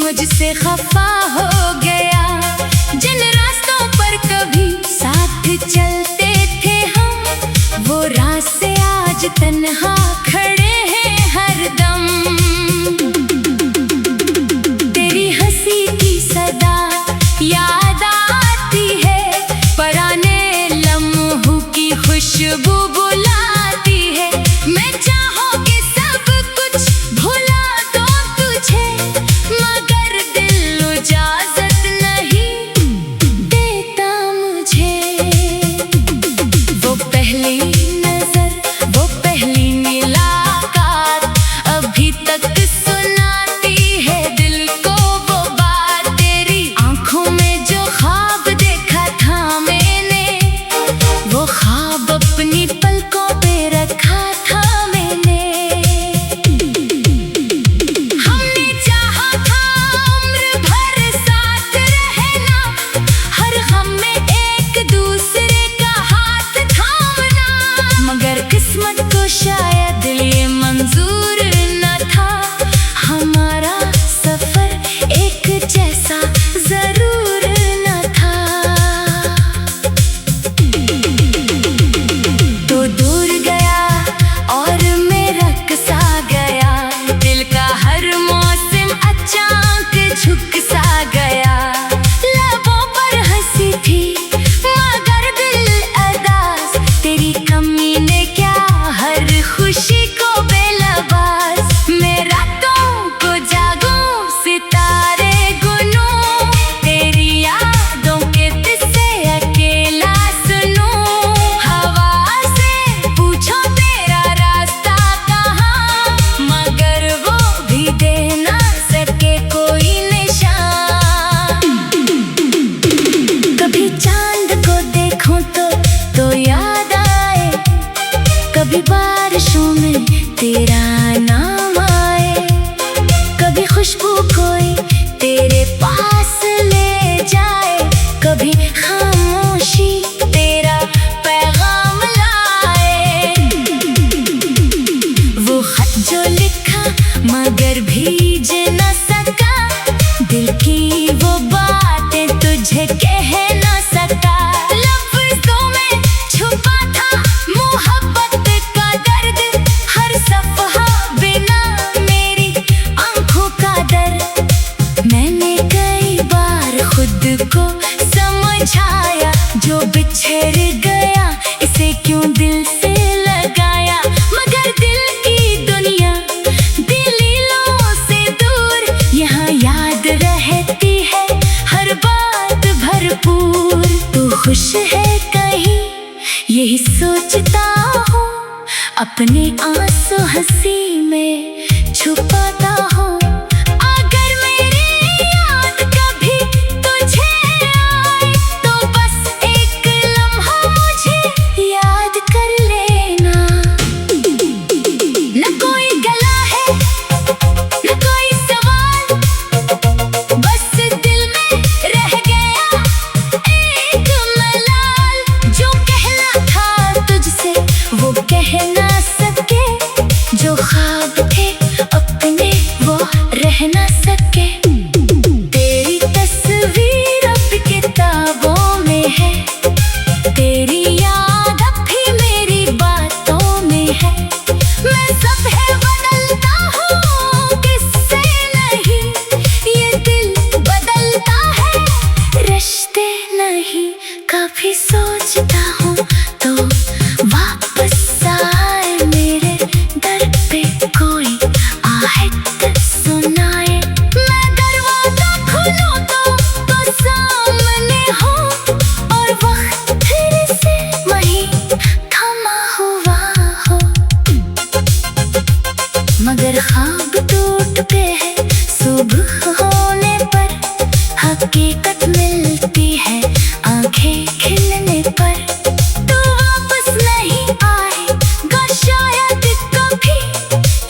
मुझसे खफा हो गया। जिन रास्तों पर कभी साथ चलते थे हम, वो रास्ते आज तन्हा खड़े हैं हरदम। तेरी हंसी की सदा याद आती है, पुराने लम्हों की खुशबू बुलाती है। मैं चाहूं कि सब कुछ भुला दो तुझे, मगर दिल इजाजत नहीं देता मुझे। वो पहली नजर, वो पहली मुलाकात अभी तक सुनाती है दिल को वो बात। तेरी आंखों में जो ख्वाब देखा था मैंने, वो ख्वाब अपनी पलकों पे रखा था मैंने। हमने चाहा था उम्र भर साथ रहना, हर गम में एक दूसरे का हाथ थामना। मगर किस्मत को शायद ये मंजूर न था, हमारा सफर एक जैसा जरूर न था। तो दूर गया और मेरा कसा गया, दिल का हर मौसम अचानक झुक सा गया। लबों पर हंसी थी मगर दिल अदास, तेरी कमी ने क्या हर खुशी को बेलबास। मैं रातों को जागूं सितारे गुनूं, तेरी यादों के किस्से अकेला सुनूं। हवा से पूछो तेरा रास्ता कहाँ, मगर वो भी दे ना सके कोई निशान। कभी चांद को देखूं तो याद आए, कभी बारिशों में तेरा नाम आए। कभी खुशबू कोई तेरे पास ले जाए, कभी खामोशी तेरा पैगाम लाए। वो खत जो लिखा मगर भीज न सका, दिल की वो बातें तुझे कह न सका। लफ्ज़ों में छुपा था मोहब्बत का दर्द, हर सफ़हा बिना मेरी आंखों का दर्द। मैंने कई बार खुद को समझाया, जो बिछड़ गया इसे क्यों दिल से लगाया। मगर दिल की दुनिया दिलों से दूर, यहाँ याद रहती है हर बात भरपूर। तू खुश है कहीं यही सोचता हूँ, अपने आंसू हंसी में छुपाता हूँ। अगर मेरी याद कभी तुझे आए, तो बस एक लम्हा मुझे याद कर लेना। न कोई गला है न कोई सवाल, बस दिल में रह गया एक मलाल। जो कहना था तुझसे वो कह ना सके, जो ख्वाब थे अपने वो रह ना सके। तेरी तस्वीर अब किताबों में है, तेरी याद अब भी मेरी बातों में है। मैं सब है बदलता अगर ख्वाब टूटते हैं सुबह होने पर, हकीकत मिलती है आंखें खिलने पर। तू वापस नहीं आएगा शायद कभी,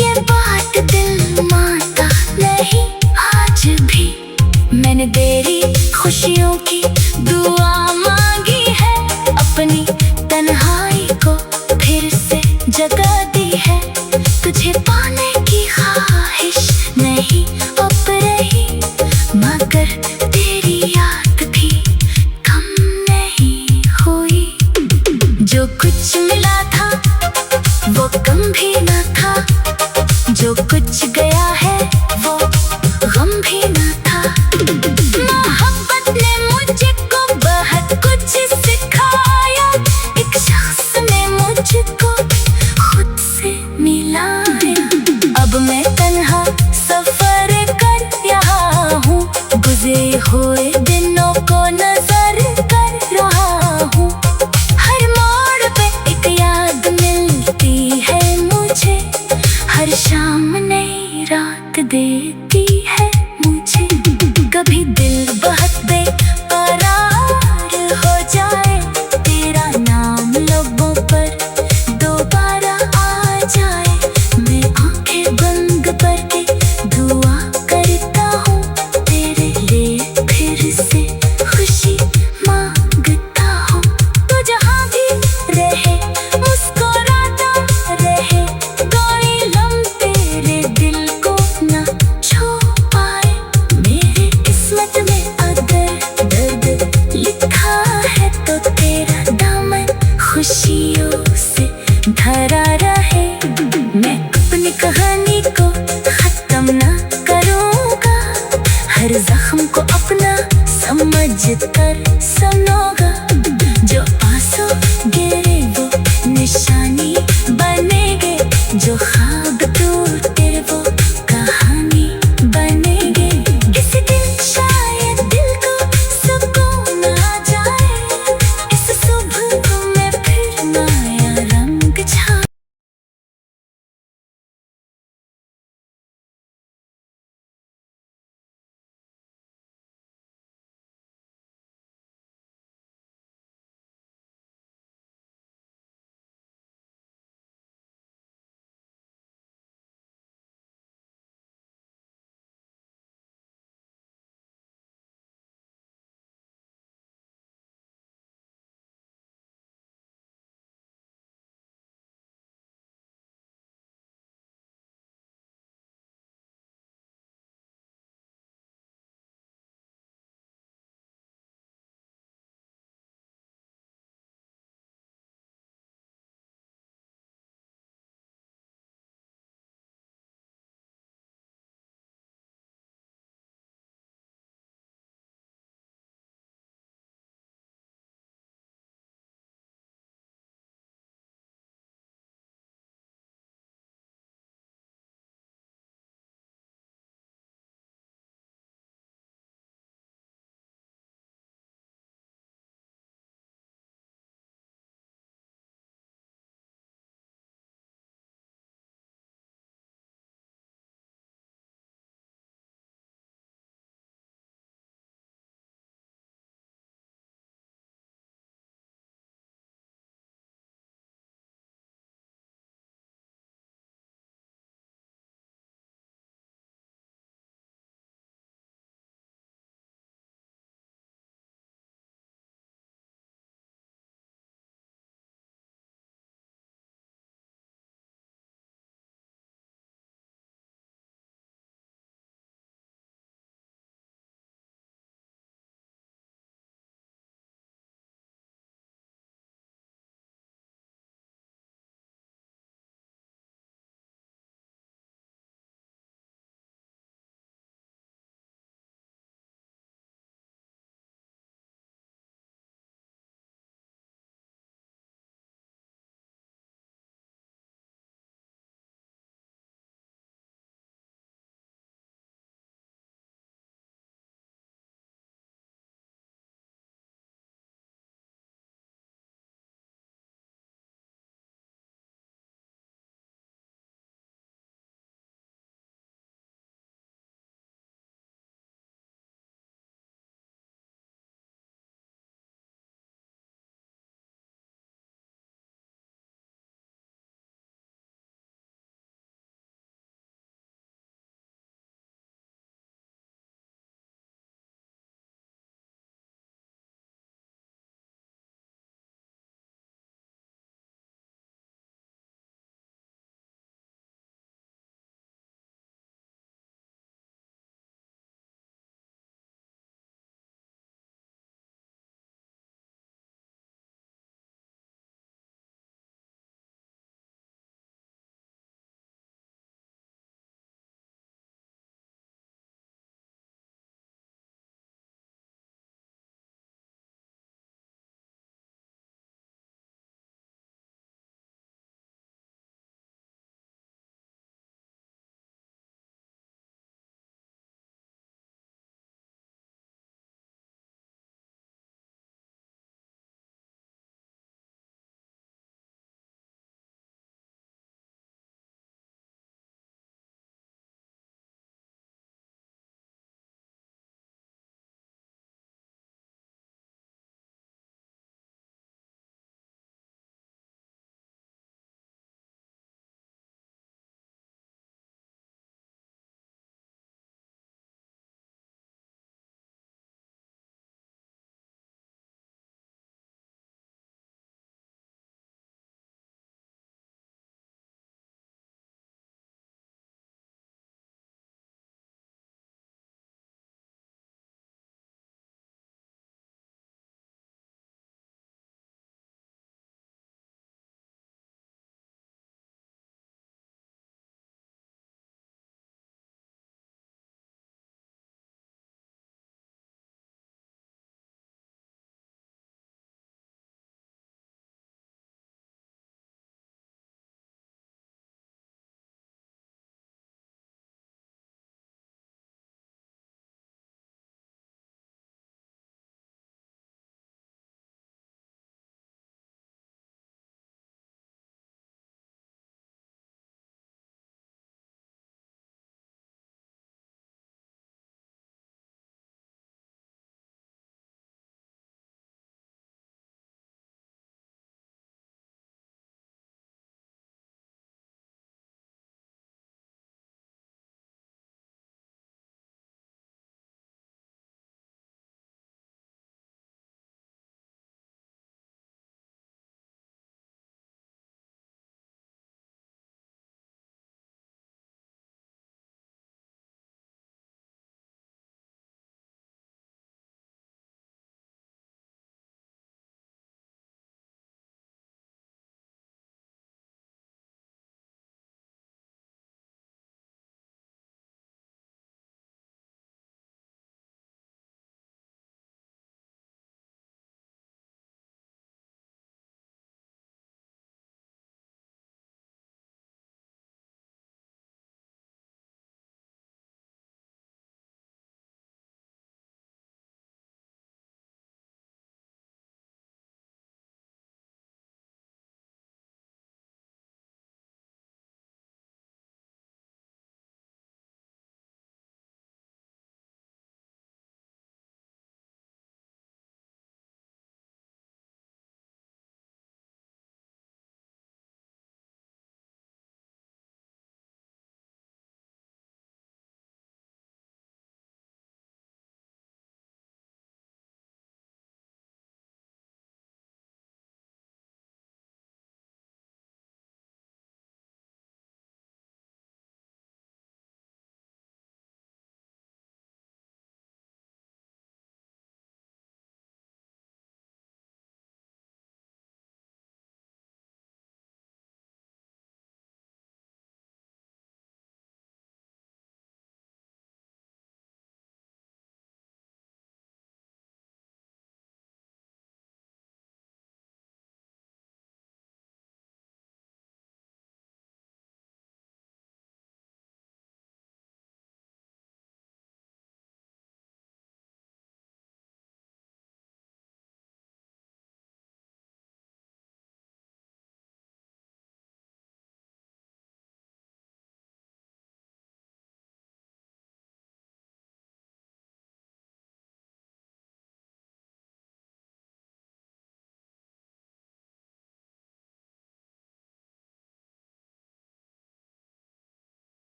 ये बात दिल मानता नहीं आज भी। मैंने तेरी खुशियों की दुआ मांगी है, अपनी तन्हाई को फिर से जगा दी है। तुझे पाने की ख्वाहिश नहीं अब रही, मगर तेरी याद भी कम नहीं हुई। जो कुछ मिला था वो कम भी न था, जो कुछ गया है वो गम भी न था। मोहब्बत ने मुझको बहुत कुछ सिखाया, एक शख्स ने मुझको खुद से मिलाया। अब मैं तन्हा सफर कर रहा हूँ, गुजरे हुए दिनों को नजर कर रहा हूँ। हर मोड़ पे एक याद मिलती है मुझे, हर शाम नई रात देती है मुझे। कभी दिल बहुत बेकरार हो जाए, तेरा नाम लबों पर दोबारा आ जाए, मैं आंखें बंद करके दुआ करता हूँ, तेरे लिए फिर से खुशी मांगता हूँ। तू जहाँ भी रहे मुस्कुराता रहे, कोई लम्हा तेरे दिल को न छू पाए। मेरे किस्मत में अगर दर्द लिखा है तो तेरा दामन खुशियों से भरा रहे। मैं अपनी कहानी को खत्म ना करूँगा, हर जख्म को अपना समझ कर सुनूंगा। जो आंसू गिरे वो निशानी बनेंगे, जो